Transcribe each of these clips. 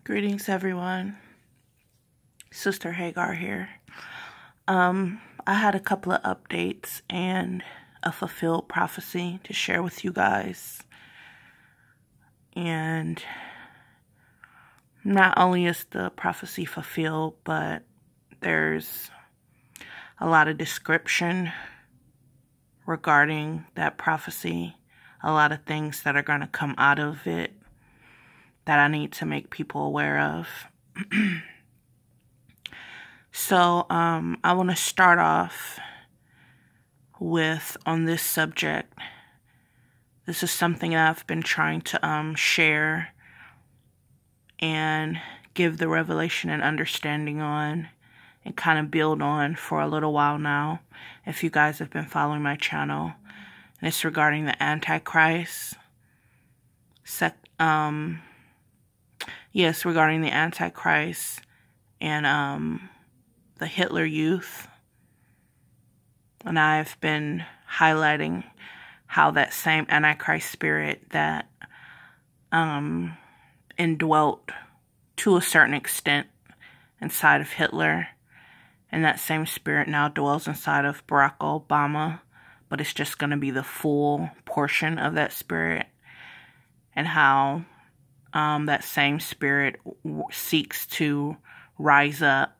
Greetings, everyone. Sister Hagar here. I had a couple of updates and a fulfilled prophecy to share with you guys. And not only is the prophecy fulfilled, but there's a lot of description regarding that prophecy. A lot of things that are going to come out of it that I need to make people aware of. So, I want to start off with, on this subject, this is something that I've been trying to share and give the revelation and understanding on and kind of build on for a little while now, if you guys have been following my channel. And it's regarding the Antichrist. Yes, regarding the Antichrist and the Hitler Youth. And I've been highlighting how that same Antichrist spirit that indwelt to a certain extent inside of Hitler, and that same spirit now dwells inside of Barack Obama, but it's just going to be the full portion of that spirit, and how that same spirit seeks to rise up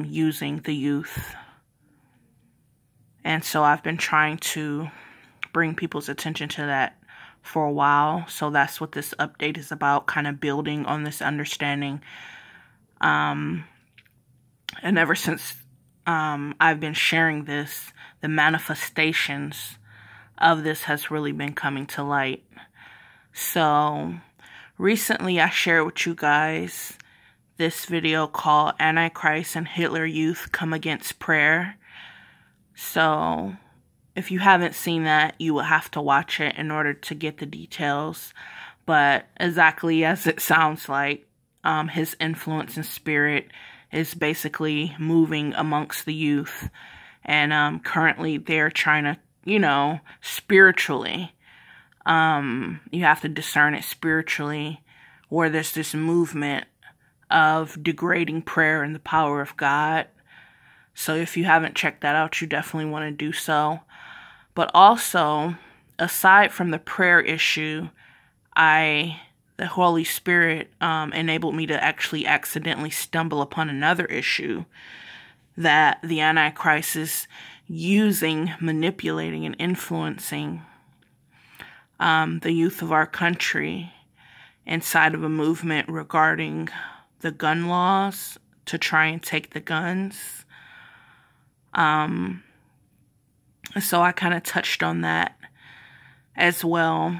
using the youth. And so I've been trying to bring people's attention to that for a while. So that's what this update is about, kind of building on this understanding. And ever since I've been sharing this, the manifestations of this has really been coming to light. So recently I shared with you guys this video called Antichrist and Hitler Youth Come Against Prayer. So if you haven't seen that, you will have to watch it in order to get the details. But exactly as it sounds like, his influence and spirit is basically moving amongst the youth. And currently they're trying to, spiritually, you have to discern it spiritually, where there's this movement of degrading prayer and the power of God. So if you haven't checked that out, you definitely want to do so. But also, aside from the prayer issue, the Holy Spirit enabled me to actually accidentally stumble upon another issue that the Antichrist is using, manipulating, and influencing the youth of our country inside of a movement regarding the gun laws to try and take the guns. So I kind of touched on that as well.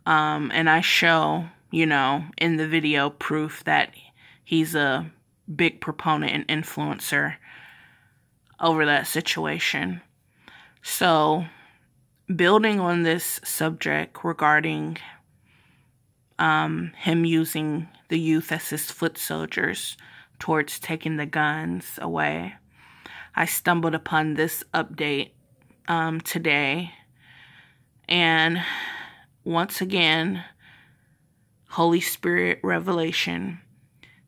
And I show, in the video proof that he's a big proponent and influencer over that situation. So building on this subject regarding him using the youth as his foot soldiers towards taking the guns away, I stumbled upon this update today. And once again, Holy Spirit revelation.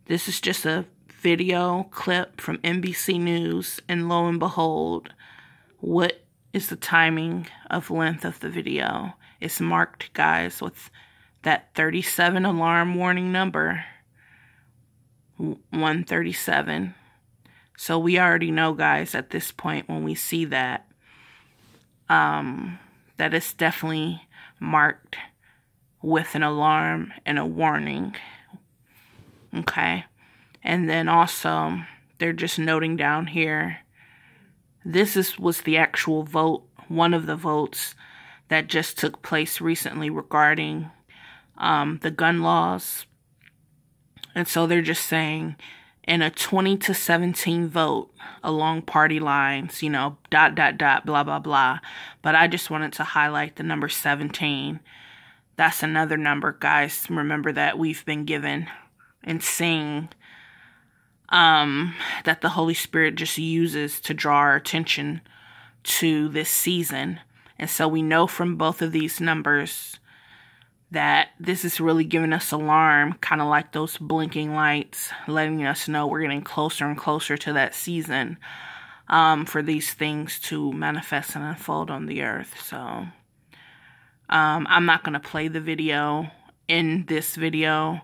This is just a video clip from NBC News, and lo and behold, what is the timing of length of the video? It's marked, guys, with that 37 alarm warning number, 137. So we already know, guys, at this point when we see that, that it's definitely marked with an alarm and a warning. Okay. And then also, they're just noting down here, this was the actual vote, one of the votes that just took place recently regarding the gun laws. And so they're just saying, in a 20-17 vote along party lines, blah, blah, blah. But I just wanted to highlight the number 17. That's another number, guys. Remember that we've been given and seeing that the Holy Spirit just uses to draw our attention to this season. And so we know from both of these numbers that this is really giving us alarm, kind of like those blinking lights, letting us know we're getting closer and closer to that season for these things to manifest and unfold on the earth. So I'm not going to play the video in this video,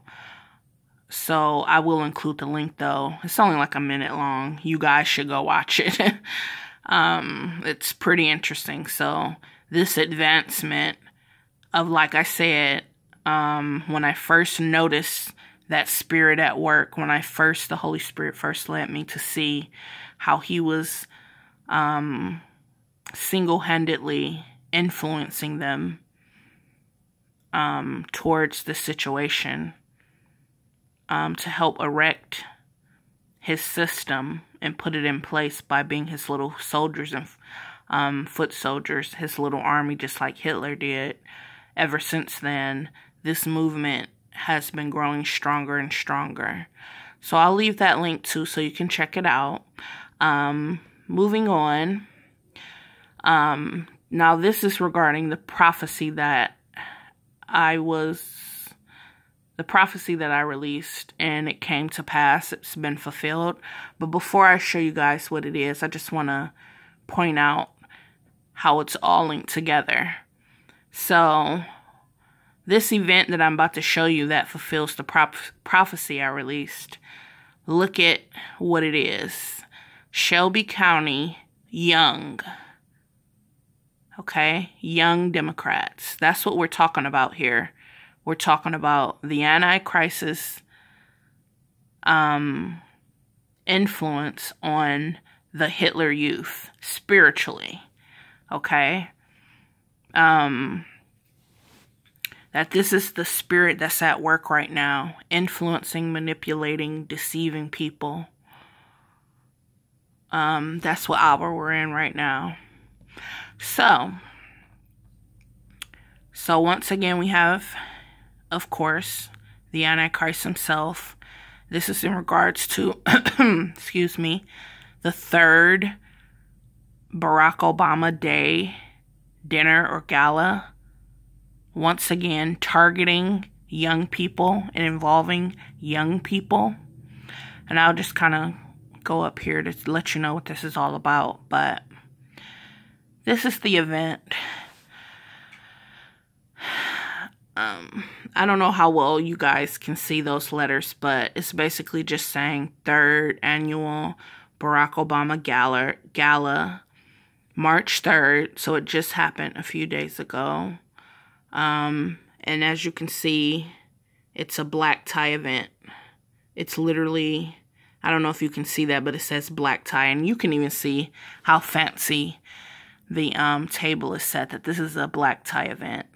so I will include the link though. It's only like a minute long. You guys should go watch it. It's pretty interesting. So this advancement of, like I said, when I first noticed that spirit at work, when the Holy Spirit first led me to see how he was single-handedly influencing them towards the situation, to help erect his system and put it in place by being his little soldiers and foot soldiers, his little army, just like Hitler did. Ever since then, this movement has been growing stronger and stronger. So I'll leave that link too, so you can check it out. Moving on. Now this is regarding the prophecy that I released, and it came to pass. It's been fulfilled. But before I show you guys what it is, I just want to point out how it's all linked together. So this event that I'm about to show you that fulfills the prophecy I released, look at what it is. Shelby County, young. Okay? Young Democrats. That's what we're talking about here. We're talking about the Antichrist's influence on the Hitler youth spiritually. Okay? That this is the spirit that's at work right now, influencing, manipulating, deceiving people. That's what hour we're in right now. So once again, we have, of course, the Antichrist himself. This is in regards to, excuse me, the third Barack Obama Day dinner or gala. Once again, targeting young people and involving young people. And I'll just kind of go up here to let you know what this is all about. But this is the event. I don't know how well you guys can see those letters, but it's basically just saying third annual Barack Obama Gala, March 3rd. So it just happened a few days ago. And as you can see, it's a black tie event. It's literally, I don't know if you can see that, but it says black tie. And you can even see how fancy the table is set, that this is a black tie event.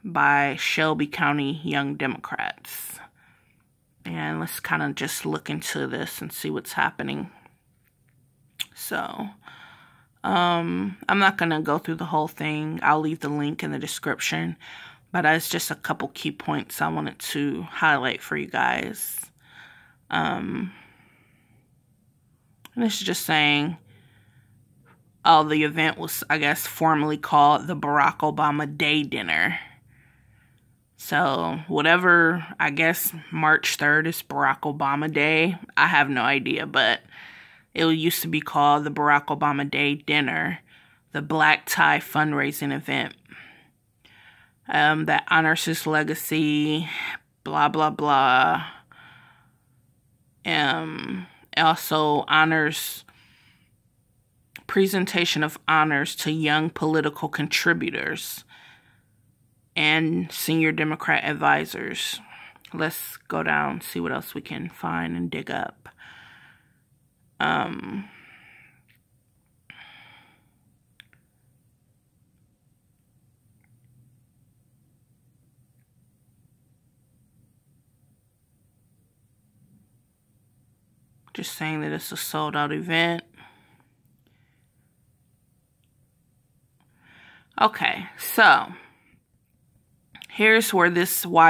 By Shelby County Young Democrats. And let's kind of just look into this and see what's happening. So, I'm not going to go through the whole thing. I'll leave the link in the description. But it's just a couple key points I wanted to highlight for you guys. And it's just saying, the event was, I guess, formally called the Barack Obama Day Dinner. So, whatever, I guess, March 3rd is Barack Obama Day. I have no idea, but it used to be called the Barack Obama Day Dinner, the black tie fundraising event. That honors his legacy, blah, blah, blah. Also honors presentation of honors to young political contributors and senior Democrat advisors. Let's go down, see what else we can find and dig up. Just saying that it's a sold out event. Okay, so here's why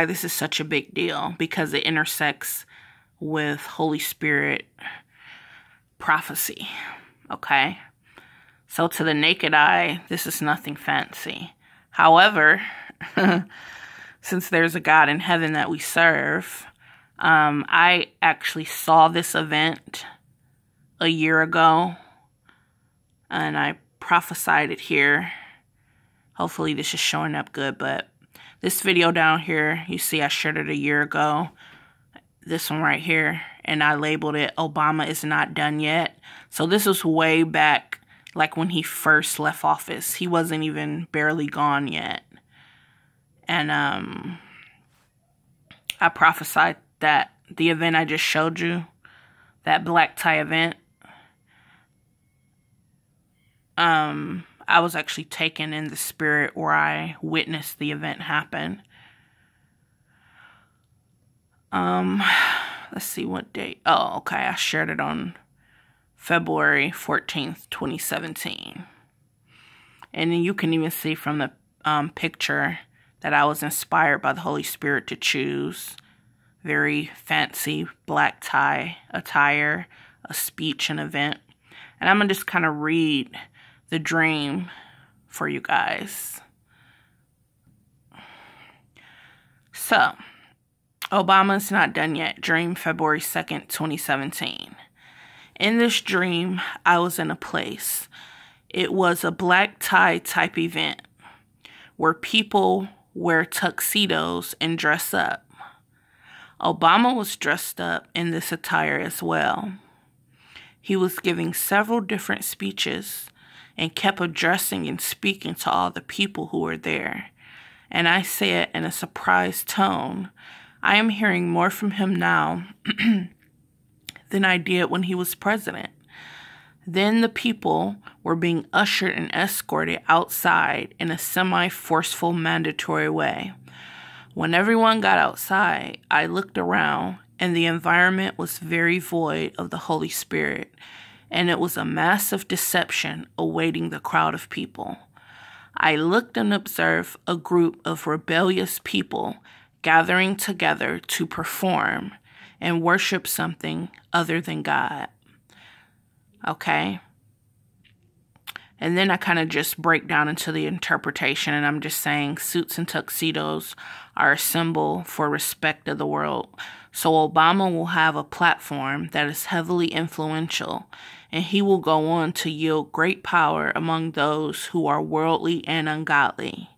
this is such a big deal, because it intersects with Holy Spirit prophecy. Okay, So to the naked eye, this is nothing fancy. However, since there's a God in heaven that we serve, I actually saw this event a year ago, and I prophesied it here. Hopefully this is showing up good, but this video down here, you see I shared it a year ago. This one right here, and I labeled it Obama is not done yet. So this was way back, like when he first left office. He wasn't even barely gone yet. And I prophesied that the event I just showed you, that black tie event, I was actually taken in the spirit where I witnessed the event happen. Let's see what date. Oh, okay. I shared it on February 14th, 2017. And then you can even see from the picture that I was inspired by the Holy Spirit to choose very fancy black tie attire, a speech, an event. And I'm going to just kind of read the dream for you guys. So, Obama's not done yet. Dream, February 2nd, 2017. In this dream, I was in a place. It was a black tie type event where people wear tuxedos and dress up. Obama was dressed up in this attire as well. He was giving several different speeches and kept addressing and speaking to all the people who were there. And I say it in a surprised tone. I am hearing more from him now than I did when he was president. Then the people were being ushered and escorted outside in a semi-forceful, mandatory way. When everyone got outside, I looked around, and the environment was very void of the Holy Spirit, and it was a massive deception awaiting the crowd of people. I looked and observed a group of rebellious people gathering together to perform and worship something other than God. Okay? And then I kind of just break down into the interpretation, and I'm just saying suits and tuxedos are a symbol for respect of the world. So Obama will have a platform that is heavily influential, and he will go on to yield great power among those who are worldly and ungodly.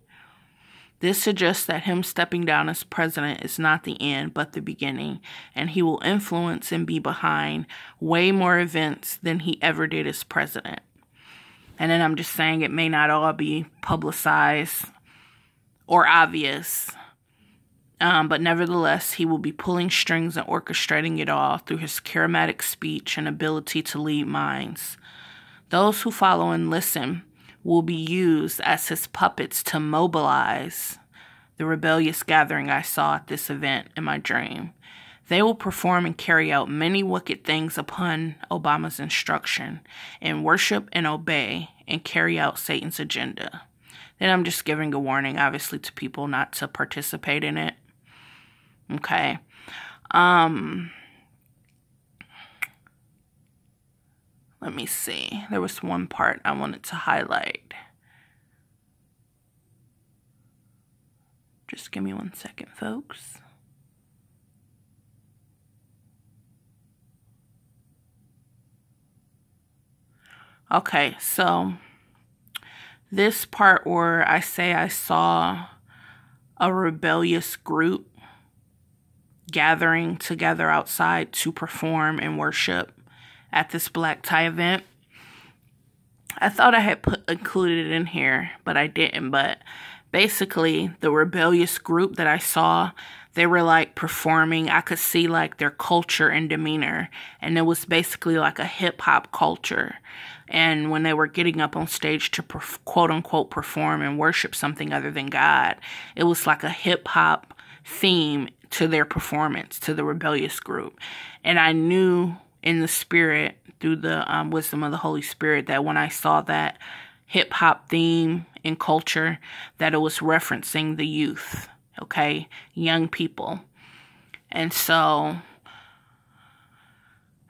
This suggests that him stepping down as president is not the end, but the beginning, and he will influence and be behind way more events than he ever did as president. And then I'm just saying it may not all be publicized or obvious, but nevertheless, he will be pulling strings and orchestrating it all through his charismatic speech and ability to lead minds. Those who follow and listen will be used as his puppets to mobilize the rebellious gathering I saw at this event in my dream. They will perform and carry out many wicked things upon Obama's instruction, and worship and obey and carry out Satan's agenda. Then I'm just giving a warning, obviously, to people not to participate in it. Okay. Let me see. There was one part I wanted to highlight. Just give me 1 second, folks. Okay, so this part where I say I saw a rebellious group gathering together outside to perform and worship at this black tie event. I thought I had included it in here, but I didn't. But basically, the rebellious group that I saw, they were like performing. I could see like their culture and demeanor, and it was basically like a hip-hop culture. And when they were getting up on stage to quote-unquote perform and worship something other than God, it was like a hip-hop theme to their performance, to the rebellious group. And I knew in the spirit, through the wisdom of the Holy Spirit, that when I saw that hip-hop theme and culture, that it was referencing the youth, okay? Young people. And so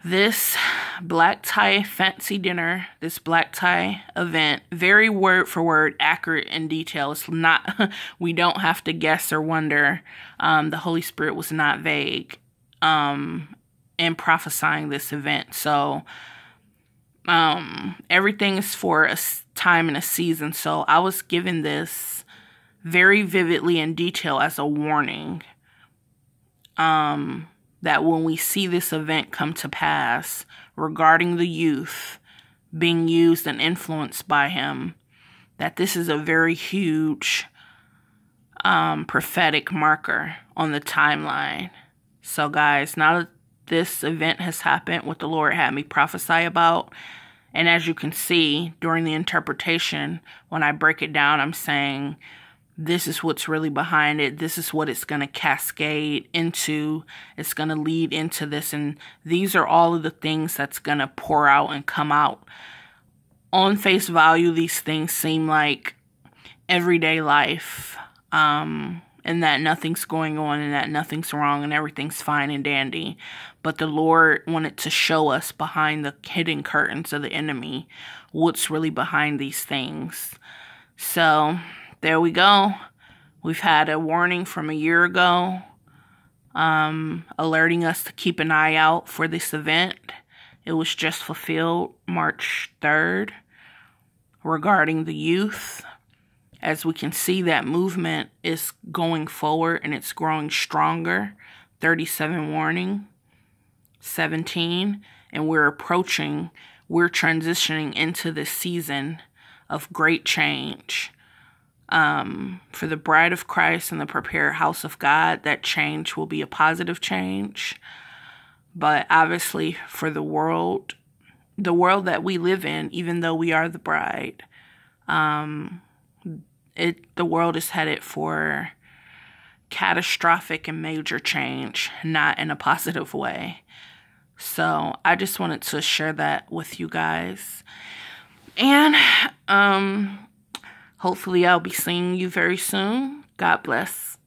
this black tie fancy dinner, this black tie event, very word for word accurate in detail. It's not, we don't have to guess or wonder. The Holy Spirit was not vague in prophesying this event. So everything is for a time and a season. So I was given this very vividly in detail as a warning. That when we see this event come to pass regarding the youth being used and influenced by him, that this is a very huge prophetic marker on the timeline. So guys, now that this event has happened, what the Lord had me prophesy about, and as you can see during the interpretation, when I break it down, I'm saying this is what's really behind it. This is what it's going to cascade into. It's going to lead into this. And these are all of the things that's going to pour out and come out. On face value, these things seem like everyday life. And that nothing's going on and that nothing's wrong and everything's fine and dandy. But the Lord wanted to show us behind the hidden curtains of the enemy what's really behind these things. So there we go. We've had a warning from a year ago, alerting us to keep an eye out for this event. It was just fulfilled March 3rd regarding the youth. As we can see, that movement is going forward and it's growing stronger. 37 warning, 17, and we're transitioning into this season of great change. For the bride of Christ and the prepared house of God, that change will be a positive change. But obviously for the world that we live in, even though we are the bride, the world is headed for catastrophic and major change, not in a positive way. So I just wanted to share that with you guys. And hopefully I'll be seeing you very soon. God bless.